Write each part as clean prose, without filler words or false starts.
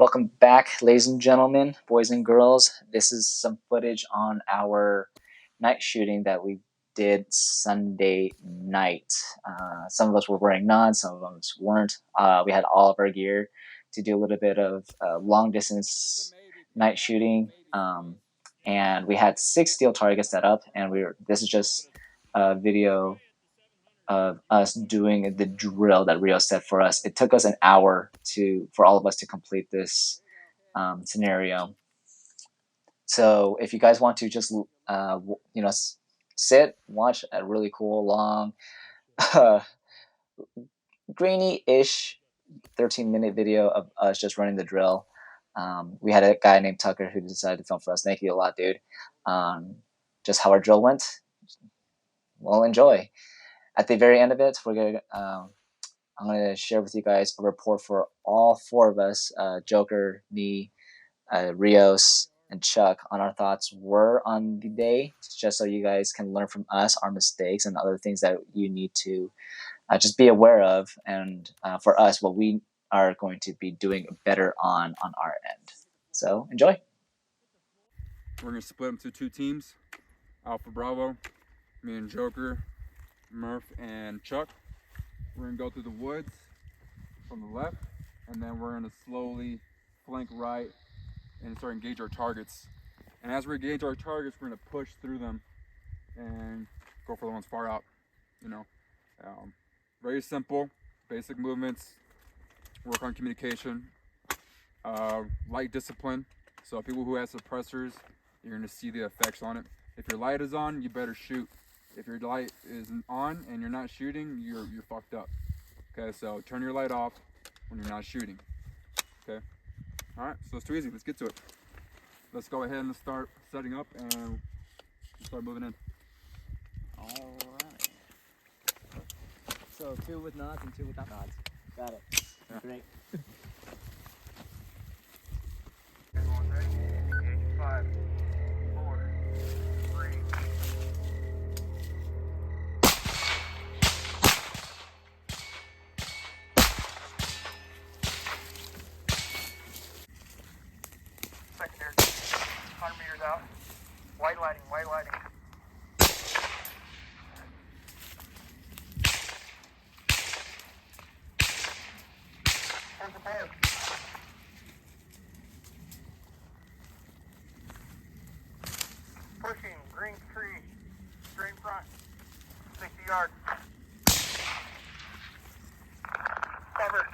Welcome back, ladies and gentlemen, boys and girls. This is some footage on our night shooting that we did Sunday night. Some of us were wearing none, some of us weren't. We had all of our gear to do a little bit of long distance night shooting, and we had 6 steel targets set up. And this is just a video of us doing the drill that Rio set for us. It took us an hour for all of us to complete this scenario. So if you guys want to just sit, watch a really cool long grainy-ish 13-minute video of us just running the drill. We had a guy named Tucker who decided to film for us. Thank you a lot, dude. Just how our drill went. Well, enjoy. At the very end of it, I'm going to share with you guys a report for all 4 of us, Joker, me, Rios, and Chuck, on our thoughts were on the day, just so you guys can learn from us our mistakes and other things that you need to just be aware of, and for us, what we are going to be doing better on our end. So enjoy. We're going to split them to 2 teams, Alpha Bravo, me and Joker, Murph, and Chuck. We're going to go through the woods from the left, and then we're going to slowly flank right and start engage our targets. And as we engage our targets, we're going to push through them and go for the ones far out. Very simple, basic movements, work on communication, light discipline. So people who have suppressors, you're going to see the effects on it. If your light is on, you better shoot. If your light isn't on and you're not shooting, you're fucked up. Okay, so turn your light off when you're not shooting. Okay, all right, so it's too easy. Let's get to it. Let's go ahead and start setting up and start moving in. All right. So 2 with nods and 2 without nods. Got it. Yeah. Great. Everyone's ready? Engage 5, 4, 3. Secondary, 100 meters out. White lighting, white lighting. Here's the bear. Pushing, green tree, straight front, 60 yards. Covered.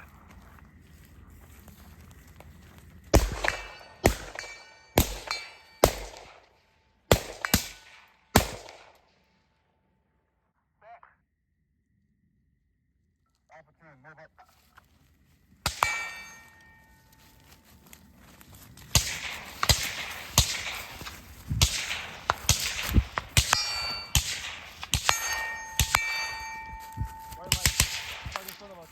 Opportunity, move up. White light. Right in front of us.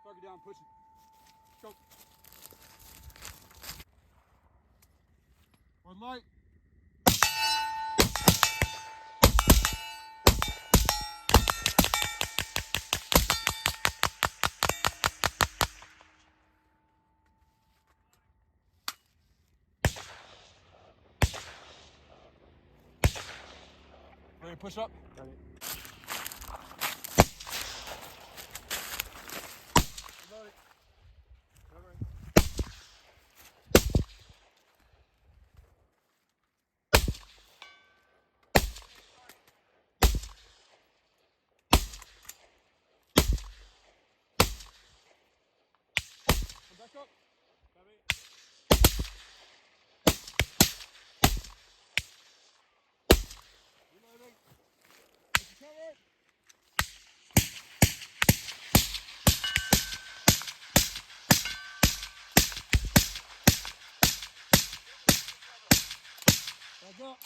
Target down, push it. Go. One light. Ready to push up? Ready. Reload it. Come back up. Ready. Reloading. Get your cover. Back up.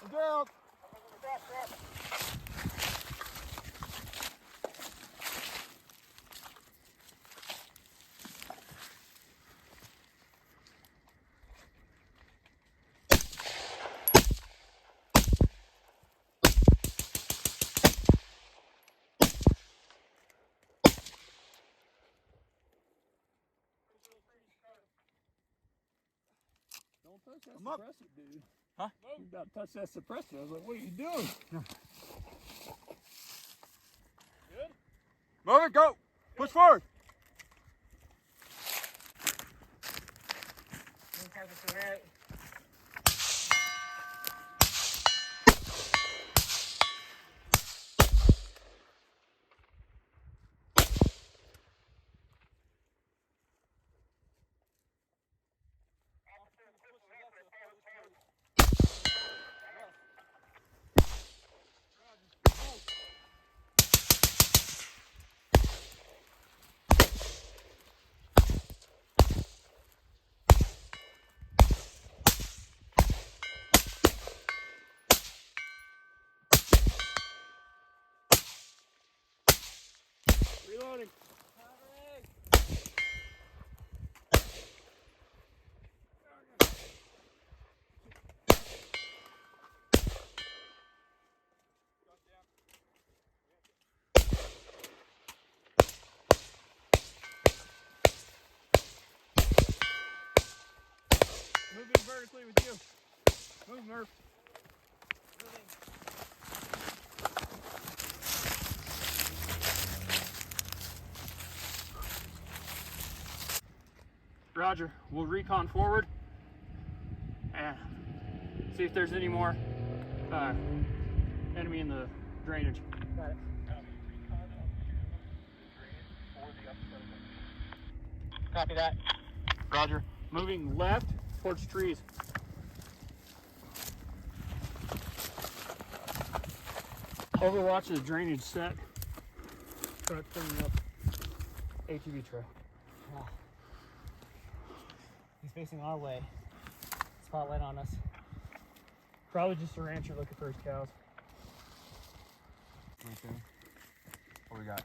I'm down. touch that I'm up. suppressor, dude. Huh? You about to touch that suppressor. I was like, what are you doing? Good? Move it, go. Push forward. Right. Reloading. Moving vertically with you. Move, Murph. Roger. We'll recon forward and see if there's any more enemy in the drainage. Got it. Copy that. Roger. Moving left towards trees. Overwatch the drainage set. Start cleaning up ATV trail. Oh. He's facing our way. Spotlight on us. Probably just a rancher looking for his cows. What we got?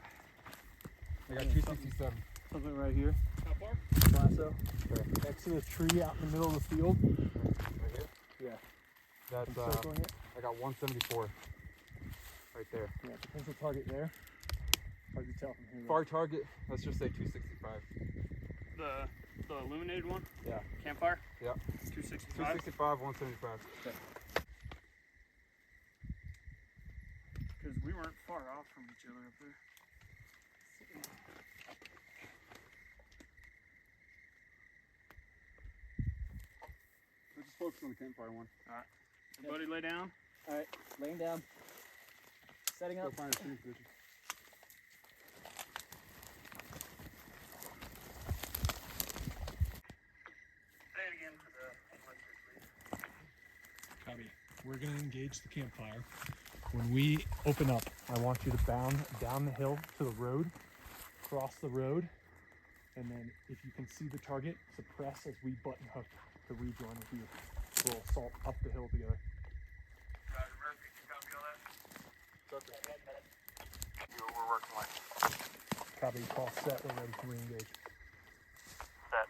I got 267. Something right here. How far? Lasso. Next to the tree out in the middle of the field. Right here? Yeah. That's, Circling it. I got 174. Right there. Yeah, potential target there. Hard to tell from here. Far target, let's just say 265. The illuminated one? Yeah. Campfire? Yeah. 265? 265, 175. Because we weren't far off from each other up there. So just focus on the campfire one. Alright. Everybody lay down. Alright, laying down. Setting Go up. find a shooting position. Say it again for the listeners, please. Copy. We're going to engage the campfire. When we open up, I want you to bound down the hill to the road, cross the road, and then if you can see the target, suppress as we button hook to rejoin with you. We'll assault up the hill together. Roger, Murphy, can you copy all that? We're working like Copy. Call set. We're ready to re-engage. set.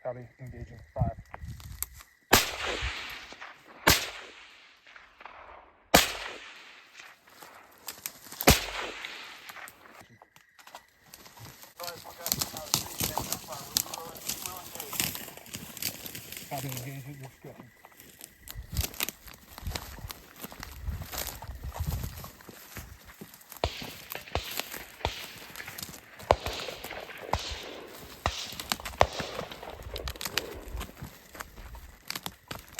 Copy. Engaging. 5. Copy. Engage at your discretion.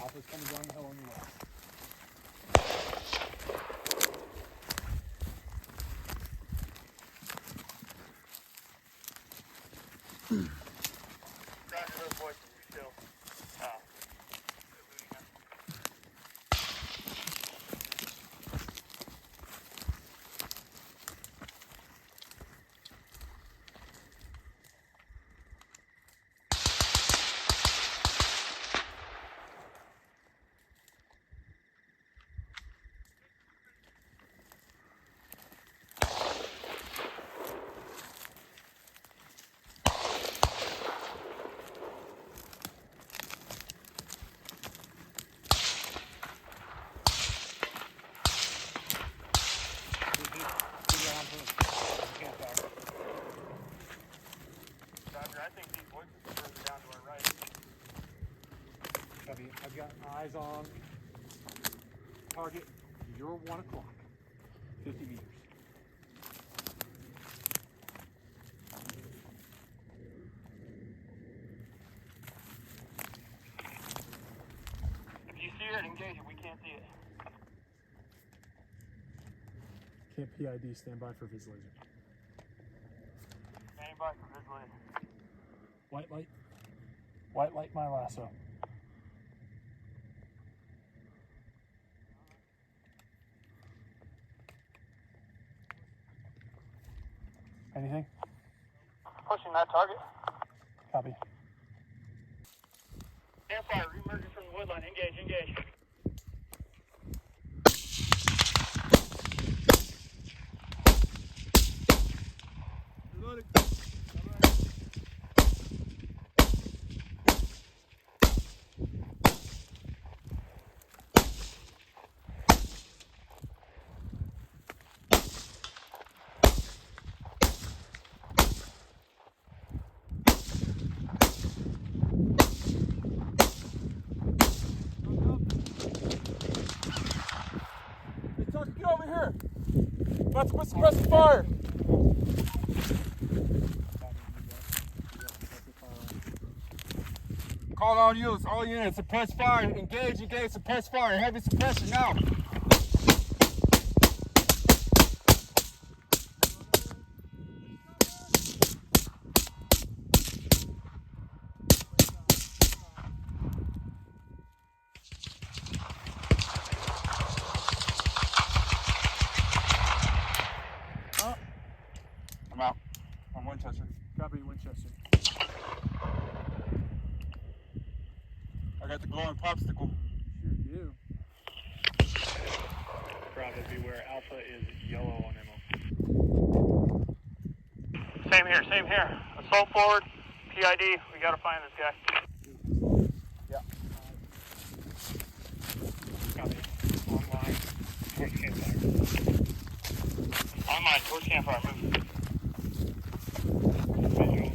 Alpha's coming down the hill on your left. Roger, those voices are still eluding us. Copy. I've got eyes on target. Your 1 o'clock. 50 meters. If you see it, engage it. We can't see it. Camp PID, stand by for vis laser. Standing by for vis laser. White light. White light my lasso. Anything? Pushing that target. Copy. Campfire, reemerging from the woodland. Engage, engage. Hey, Tucker, get over here. About to put suppressive fire. Call on units, all units, suppress fire, engage, engage, suppress fire, heavy suppression now. I'm out. I'm Winchester. Copy, Winchester. I got the glowing popsicle. Sure do. Bravo, beware. Alpha is yellow on ammo. Same here, same here. Assault forward. PID. We gotta find this guy. Yeah. Copy. Online. Towards campfire. Online. Towards campfire. Move. Visual.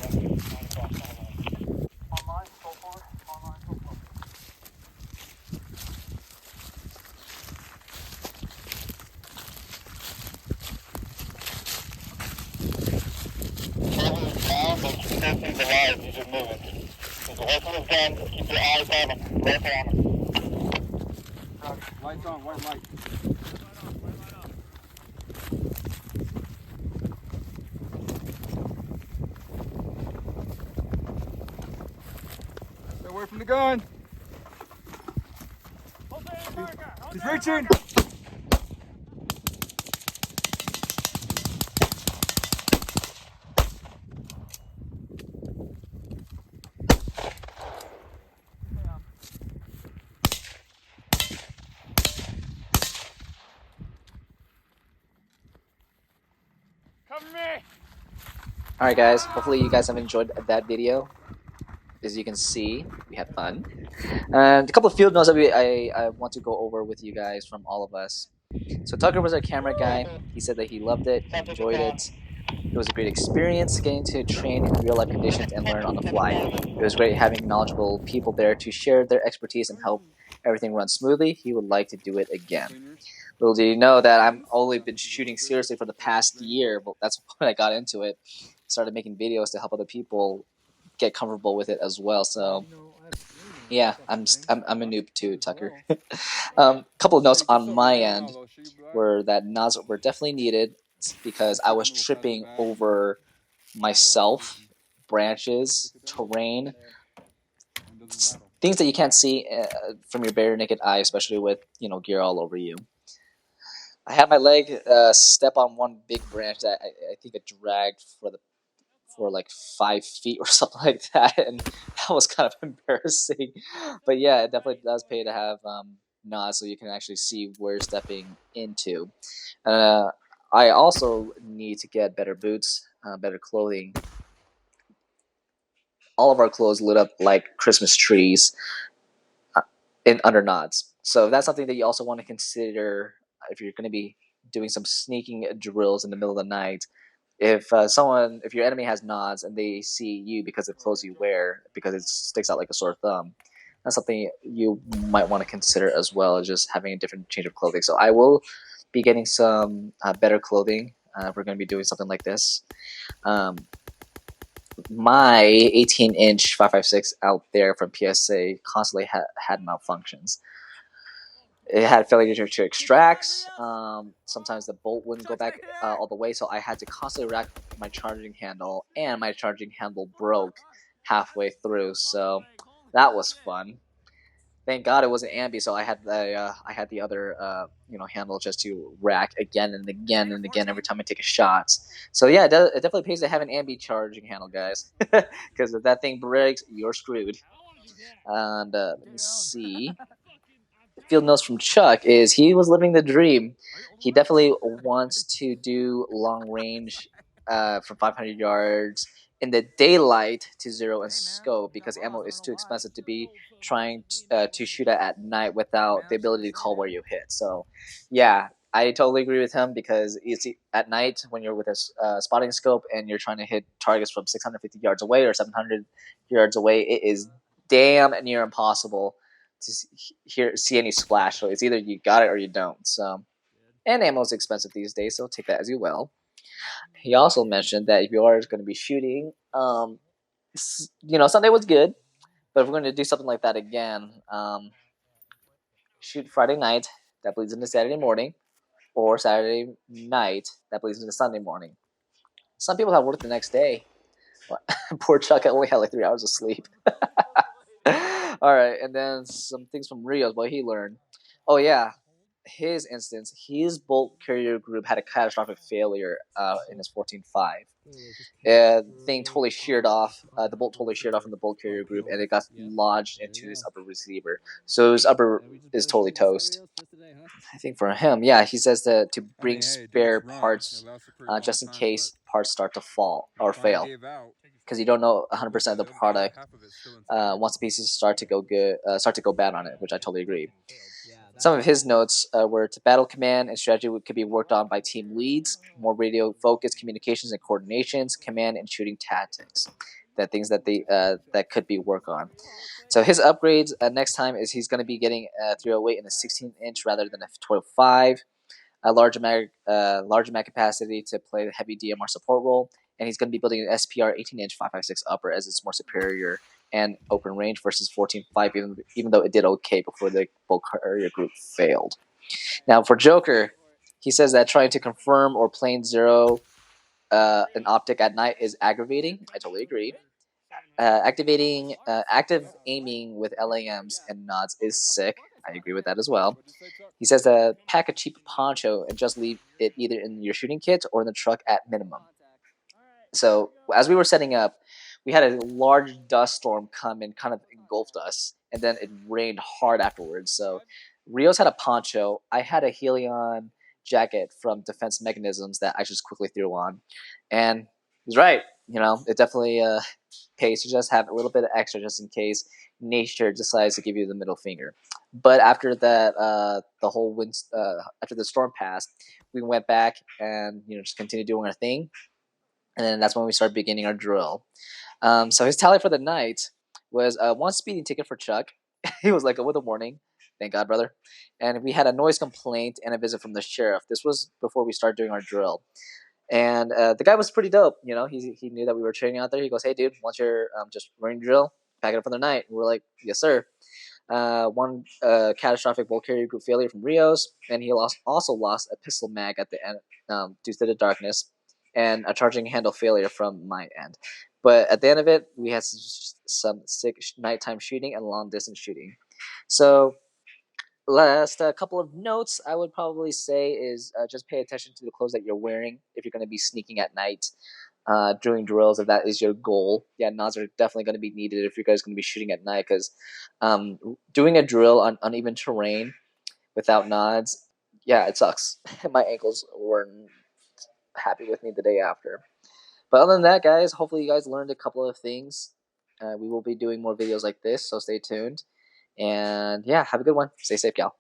Left. Line across. Online. Online. Assault forward. Online. Assault forward. Keep the alive, he's just moving. If the rifle is done, keep your eyes on him. Rifle on him. Lights on, white light. Stay away from the gun. He's reaching. Cover me! Alright guys, hopefully you guys have enjoyed that video. As you can see, we had fun. And a couple of field notes that I want to go over with you guys from all of us. So Tucker was our camera guy. He said that he loved it, he enjoyed it. It was a great experience getting to train in real life conditions and learn on the fly. It was great having knowledgeable people there to share their expertise and help everything run smoothly. He would like to do it again. Little do you know that I've only been shooting seriously for the past year, but that's when I got into it. Started making videos to help other people get comfortable with it as well. So yeah, I'm a noob too, Tucker. Couple of notes on my end were that nods were definitely needed because I was tripping over myself, branches, terrain, things that you can't see from your bare naked eye, especially with gear all over you. I had my leg step on one big branch that I think it dragged for like 5 feet or something like that, and that was kind of embarrassing. But yeah, it definitely does pay to have nods so you can actually see where you're stepping into. I also need to get better boots, better clothing. All of our clothes lit up like Christmas trees in under nods. So that's something that you also want to consider if you're going to be doing some sneaking drills in the middle of the night. If your enemy has nods and they see you because of clothes you wear, because it sticks out like a sore thumb, that's something you might want to consider as well, as just having a different change of clothing. So I will be getting some better clothing. If we're going to be doing something like this. My 18-inch 5.56 out there from PSA constantly had malfunctions. It had failure to extract. Sometimes the bolt wouldn't go back all the way, so I had to constantly rack my charging handle, and my charging handle broke halfway through. So that was fun. Thank God it wasn't ambi, so I had the other handle just to rack again and again and again every time I take a shot. So yeah, it definitely pays to have an ambi charging handle, guys, because if that thing breaks, you're screwed. And let me see. Field notes from Chuck is he was living the dream. He definitely wants to do long range from 500 yards in the daylight to zero and scope because ammo is too expensive to be trying to shoot at night without the ability to call where you hit. So, yeah, I totally agree with him because it's at night when you're with a spotting scope and you're trying to hit targets from 650 yards away or 700 yards away, it is damn near impossible to see any splash. So it's either you got it or you don't. So, and ammo is expensive these days, so take that as you will. He also mentioned that if you are going to be shooting, Sunday was good, but if we're going to do something like that again, shoot Friday night that bleeds into Saturday morning, or Saturday night that bleeds into Sunday morning. Some people have work the next day. Poor Chuck only had like 3 hours of sleep. All right, and then some things from Rios, what he learned. Oh yeah, his instance, his bolt carrier group had a catastrophic failure in his 14.5. Thing totally sheared off. The bolt totally sheared off from the bolt carrier group, and it got lodged into his upper receiver. So his upper is totally toast. I think for him, yeah, he says to bring spare parts just in case parts start to fall or fail, because you don't know 100% of the product once the pieces start to go good, start to go bad on it, which I totally agree. Some of his notes were to battle command and strategy could be worked on by team leads, more radio focused communications and coordinations, command and shooting tactics. That things that that could be worked on. So his upgrades next time is he's going to be getting a 308 in a 16-inch rather than a 12.5, a large mag capacity to play the heavy DMR support role, and he's going to be building an SPR 18-inch 5.56 upper as it's more superior and open range versus 14.5, even though it did okay before the bulk carrier group failed. Now for Joker, he says that trying to confirm or plane zero an optic at night is aggravating. I totally agree. Active aiming with LAMs and nods is sick. I agree with that as well. He says to pack a cheap poncho and just leave it either in your shooting kit or in the truck at minimum. So as we were setting up, we had a large dust storm come and kind of engulfed us, and then it rained hard afterwards. So Rios had a poncho. I had a Helion jacket from Defense Mechanisms that I just quickly threw on, and he's right. It definitely pays to just have a little bit of extra just in case nature decides to give you the middle finger. But after that, the whole after the storm passed, we went back and just continued doing our thing, and then that's when we started beginning our drill. So his tally for the night was one speeding ticket for Chuck. He was like, "Oh, with a warning." Thank God, brother. And we had a noise complaint and a visit from the sheriff. This was before we started doing our drill. And the guy was pretty dope. He knew that we were training out there. He goes, "Hey, dude, once you're just running drill, pack it up for the night." And we're like, "Yes, sir." One catastrophic bulk carrier group failure from Rios, and he also lost a pistol mag at the end due to the darkness, and a charging handle failure from my end. But at the end of it, we had some sick nighttime shooting and long distance shooting. So last couple of notes I would probably say is just pay attention to the clothes that you're wearing if you're going to be sneaking at night during drills, if that is your goal. Yeah, nods are definitely going to be needed if you guys going to be shooting at night, because doing a drill on uneven terrain without nods, yeah, it sucks. My ankles weren't happy with me the day after. But other than that, guys, hopefully you guys learned a couple of things. We will be doing more videos like this, so stay tuned. And yeah, have a good one. Stay safe, y'all.